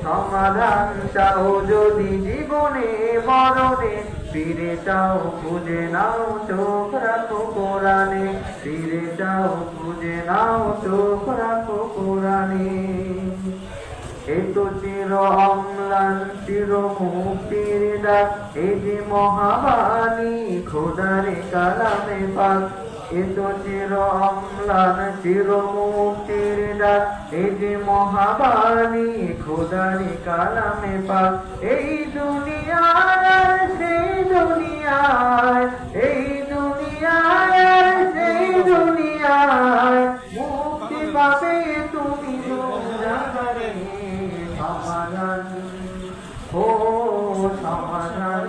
সমাধান চাও যদি জীবনে মরণে, ফিরে চাও খুঁজে নাও চোখ রাখো কোরআনে, ফিরে চাও খুঁজে নাও চোখ রাখো কোরআনে। এ তো চির অম্লান চির মুক্তির ডাক, এ যে মহাবাণী খোদারে কালামে পাক। এ তো চির অম্লান চির মুক্তির ডাক, এ যে মহাবাণী খোদারে কালামে পাক। এই দুনিয়ার সেই দুনিয়ায়, এই দুনিয়ার সেই দুনিয়ায় মুক্তি পাবে তুমি জাগারে। সমাধান ও সমাধান,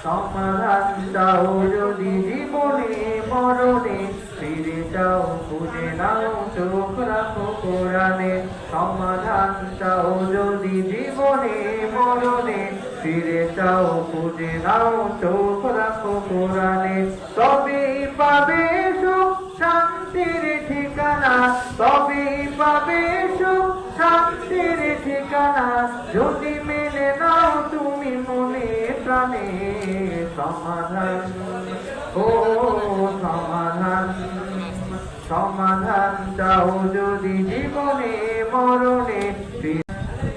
সমাধান চাও যদি জীবনে মরণে, ফিরে যাও খুঁজে নাও চোখ রাখো কোরআনে। সমাধান চাও যদি জীবনে মরণে, ফিরে যাও খুঁজে নাও চোখ রাখো কোরআনে। তবেই পাবে সুখ শান্তির ঠিকানা, তবেই পাবে সুখ শান্তির ঠিকানা, যদি মেনে নাও তুমি মনে প্রাণে। সমাধান ও সমাধান, সমাধান চাও যদি জীবনে মরণে,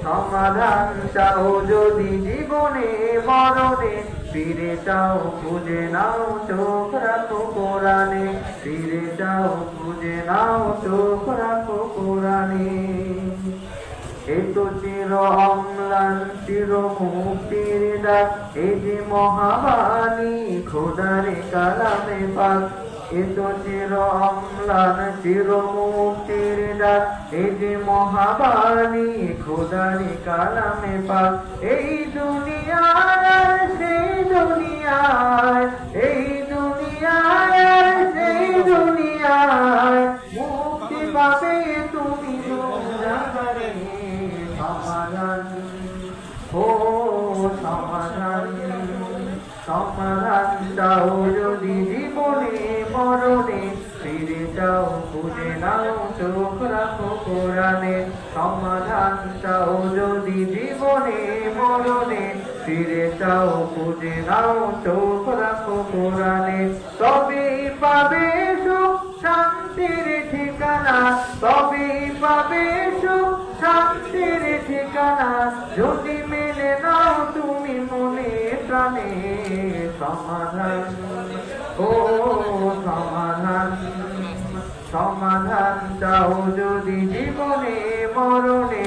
সমাধান চাও যদি জীবনে মরণে, ফিরে যাও খুঁজে নাও চোখ রাখো কোরআনে, ফিরে যাও খুঁজে নাও চোখ রাখো কোরআনে। এ তো চির অম্লান চির মুক্তির ডাক, এ যে মহাবাণী খোদারে কালামে পাক। এ তো চির অম্লান চির মুক্তির ডাক, এ যে মহাবাণী খোদারে কালামে পাক। এই দুনিয়ার সেই দুনিয়ায়, এই দুনিয়ার সেই দুনিয়ায় মুক্তি পাবে তুমি জাগারে। সমাধান ও সমাধান, সমাধান চাও যদি জীবনে মরণে, ফিরে যাও খুঁজে নাও চোখ রাখো কোরআনে। সমাধান চাও যদি জীবনে মরণে, ফিরে যাও খুঁজে নাও চোখ রাখো কোরআনে। তবেই পাবে সুখ শান্তির ঠিকানা, তবেই পাবে সুখ শান্তির ঠিকানা, যদি মেনে নাও তুমি মনে প্রাণে। সমাধান ও সমাধান, সমাধান চাও যদি জীবনে মরণে,